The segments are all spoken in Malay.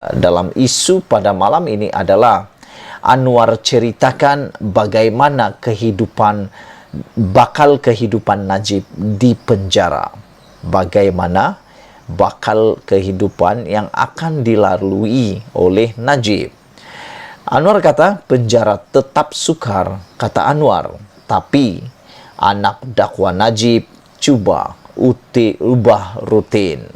dalam isu pada malam ini adalah Anwar ceritakan bagaimana bakal kehidupan Najib di penjara. Bagaimana bakal kehidupan yang akan dilalui oleh Najib. Anwar kata penjara tetap sukar, kata Anwar, tapi anak dakwa Najib cuba ubah rutin.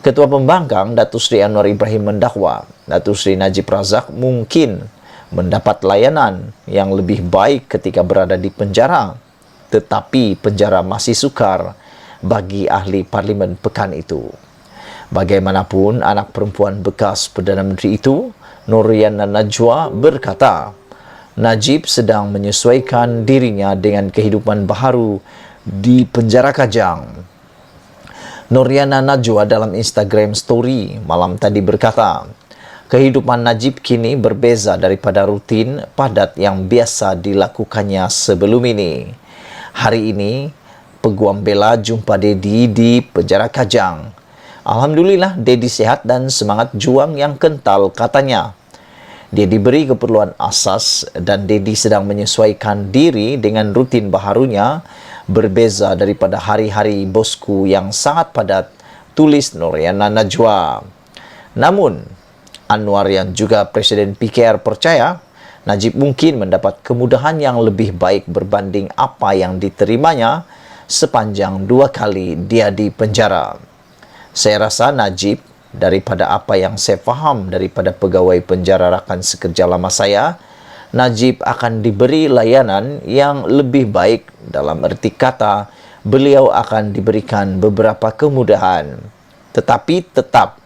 Ketua Pembangkang Datuk Seri Anwar Ibrahim mendakwa Datuk Seri Najib Razak mungkin mendapat layanan yang lebih baik ketika berada di penjara, tetapi penjara masih sukar bagi ahli parlimen pekan itu. Bagaimanapun, anak perempuan bekas Perdana Menteri itu, Noriana Najwa, berkata Najib sedang menyesuaikan dirinya dengan kehidupan baru di penjara Kajang. Noriana Najwa dalam Instagram story malam tadi berkata, kehidupan Najib kini berbeza daripada rutin padat yang biasa dilakukannya sebelum ini. Hari ini, peguam bela jumpa Dedi di penjara Kajang. Alhamdulillah, Dedi sehat dan semangat juang yang kental, katanya. Dia diberi keperluan asas dan Dedi sedang menyesuaikan diri dengan rutin baharunya, berbeza daripada hari-hari bosku yang sangat padat, tulis Noriana Najwa. Namun, Anwar yang juga Presiden PKR percaya Najib mungkin mendapat kemudahan yang lebih baik berbanding apa yang diterimanya sepanjang 2 kali dia di penjara. Saya rasa Najib, daripada apa yang saya faham daripada pegawai penjara rakan sekerja lama saya, Najib akan diberi layanan yang lebih baik, dalam erti kata beliau akan diberikan beberapa kemudahan. Tetapi tetap,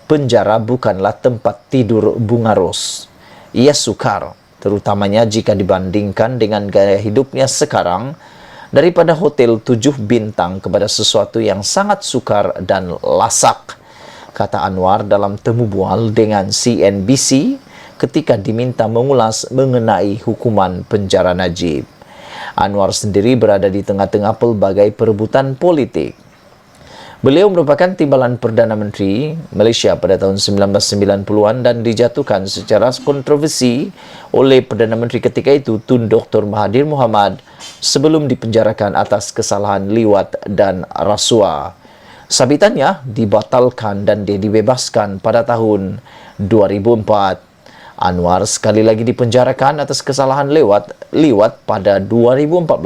penjara bukanlah tempat tidur bunga ros. Ia sukar, terutamanya jika dibandingkan dengan gaya hidupnya sekarang, daripada hotel 7 bintang kepada sesuatu yang sangat sukar dan lasak, kata Anwar dalam temu bual dengan CNBC ketika diminta mengulas mengenai hukuman penjara Najib. Anwar sendiri berada di tengah-tengah pelbagai perebutan politik. Beliau merupakan timbalan Perdana Menteri Malaysia pada tahun 1990-an dan dijatuhkan secara kontroversi oleh Perdana Menteri ketika itu Tun Dr. Mahathir Mohamad sebelum dipenjarakan atas kesalahan liwat dan rasuah. Sabitannya dibatalkan dan dia dibebaskan pada tahun 2004. Anwar sekali lagi dipenjarakan atas kesalahan liwat pada 2014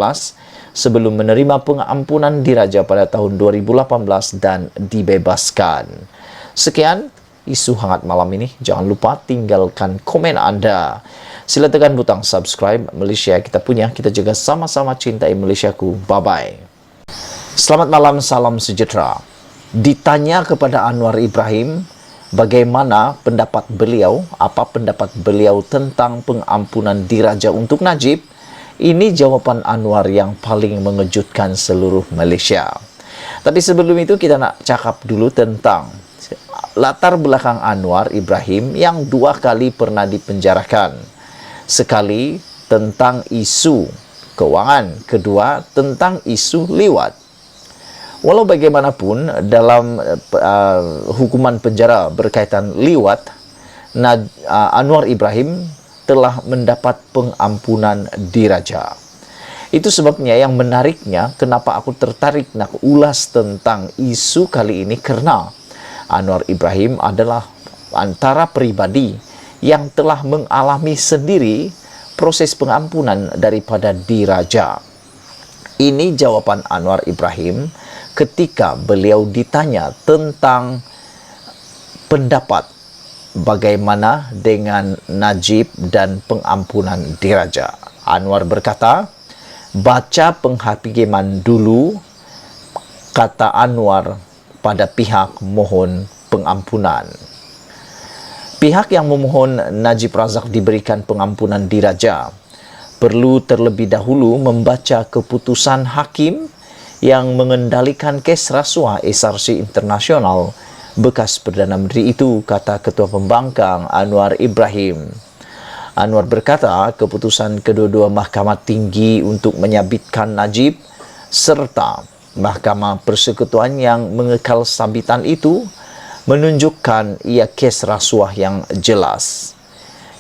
sebelum menerima pengampunan diraja pada tahun 2018 dan dibebaskan. Sekian isu hangat malam ini. Jangan lupa tinggalkan komen anda. Sila tekan butang subscribe. Malaysia kita punya, kita juga sama-sama cintai Malaysiaku. Bye-bye. Selamat malam, salam sejahtera. Ditanya kepada Anwar Ibrahim, bagaimana pendapat beliau, apa pendapat beliau tentang pengampunan diraja untuk Najib, ini jawapan Anwar yang paling mengejutkan seluruh Malaysia. Tapi sebelum itu kita nak cakap dulu tentang latar belakang Anwar Ibrahim yang 2 kali pernah dipenjarakan. Sekali tentang isu kewangan, kedua tentang isu liwat. Walau bagaimanapun, dalam hukuman penjara berkaitan liwat, Anwar Ibrahim telah mendapat pengampunan diraja. Itu sebabnya yang menariknya, kenapa aku tertarik nak ulas tentang isu kali ini, karena Anwar Ibrahim adalah antara pribadi yang telah mengalami sendiri proses pengampunan daripada diraja. Ini jawapan Anwar Ibrahim ketika beliau ditanya tentang pendapat bagaimana dengan Najib dan pengampunan diraja. Anwar berkata, baca penghakiman dulu, kata Anwar pada pihak mohon pengampunan. Pihak yang memohon Najib Razak diberikan pengampunan diraja perlu terlebih dahulu membaca keputusan hakim yang mengendalikan kes rasuah SRC Internasional bekas Perdana Menteri itu, kata Ketua Pembangkang Anwar Ibrahim. Anwar berkata keputusan kedua-dua Mahkamah Tinggi untuk menyabitkan Najib serta Mahkamah Persekutuan yang mengekal sabitan itu menunjukkan ia kes rasuah yang jelas.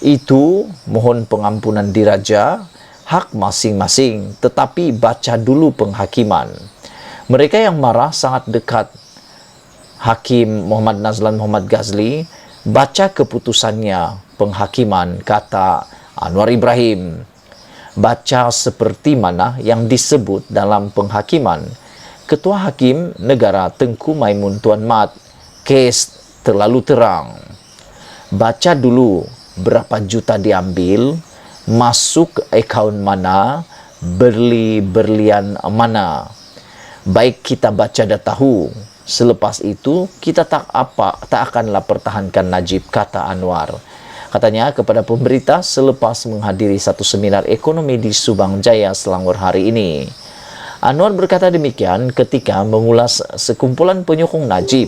Itu mohon pengampunan diraja, hak masing-masing, tetapi baca dulu penghakiman. Mereka yang marah sangat dekat Hakim Muhammad Nazlan Muhammad Ghazli, baca keputusannya penghakiman, kata Anwar Ibrahim. Baca seperti mana yang disebut dalam penghakiman. Ketua Hakim Negara Tengku Maimun Tuan Mat, kes terlalu terang. Baca dulu berapa juta diambil, masuk akaun mana, beli berlian mana. Baik kita baca dah tahu. Selepas itu kita tak akanlah pertahankan Najib, kata Anwar. Katanya kepada pemberita selepas menghadiri satu seminar ekonomi di Subang Jaya Selangor hari ini. Anwar berkata demikian ketika mengulas sekumpulan penyokong Najib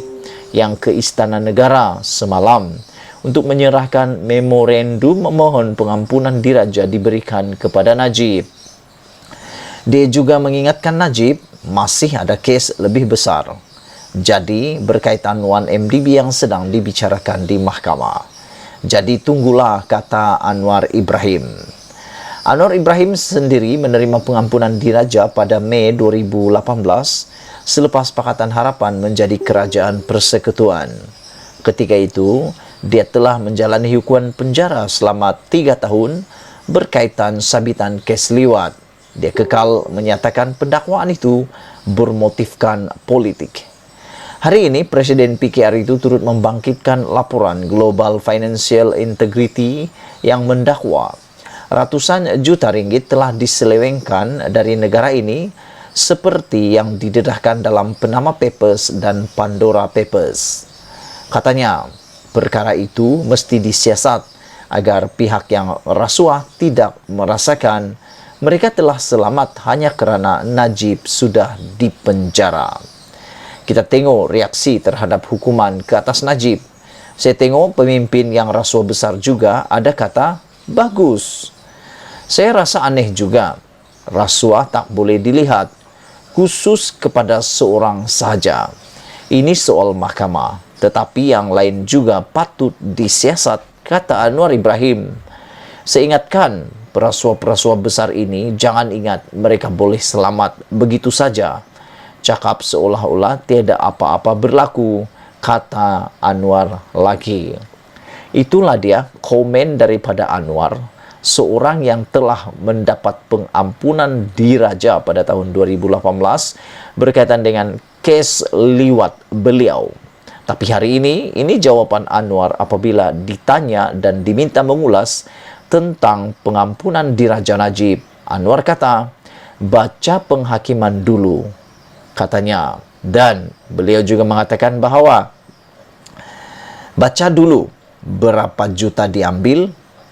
yang ke Istana Negara semalam untuk menyerahkan memorandum memohon pengampunan diraja diberikan kepada Najib. Dia juga mengingatkan Najib masih ada kes lebih besar. Jadi berkaitan 1MDB yang sedang dibicarakan di mahkamah. Jadi tunggulah, kata Anwar Ibrahim. Anwar Ibrahim sendiri menerima pengampunan diraja pada Mei 2018 selepas Pakatan Harapan menjadi kerajaan persekutuan. Ketika itu, dia telah menjalani hukuman penjara selama 3 tahun berkaitan sabitan kes liwat. Dia kekal menyatakan pendakwaan itu bermotifkan politik. Hari ini, Presiden PKR itu turut membangkitkan laporan Global Financial Integrity yang mendakwa ratusan juta ringgit telah diselewengkan dari negara ini seperti yang didedahkan dalam Panama Papers dan Pandora Papers. Katanya, perkara itu mesti disiasat agar pihak yang rasuah tidak merasakan mereka telah selamat hanya kerana Najib sudah dipenjara. Kita tengok reaksi terhadap hukuman ke atas Najib. Saya tengok pemimpin yang rasuah besar juga ada kata, bagus. Saya rasa aneh juga. Rasuah tak boleh dilihat, khusus kepada seorang sahaja. Ini soal mahkamah, tetapi yang lain juga patut disiasat, kata Anwar Ibrahim. Saya ingatkan, perasuah-perasuah besar ini jangan ingat mereka boleh selamat begitu saja. Cakap seolah-olah tiada apa-apa berlaku, kata Anwar lagi. Itulah dia komen daripada Anwar, seorang yang telah mendapat pengampunan diraja pada tahun 2018 berkaitan dengan kes liwat beliau. Tapi hari ini jawaban Anwar apabila ditanya dan diminta mengulas tentang pengampunan diraja Najib. Anwar kata, baca penghakiman dulu, katanya. Dan beliau juga mengatakan bahawa baca dulu berapa juta diambil,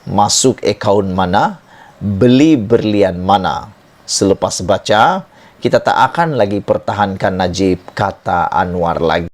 masuk akaun mana, beli berlian mana. Selepas baca, kita tak akan lagi pertahankan Najib, kata Anwar lagi.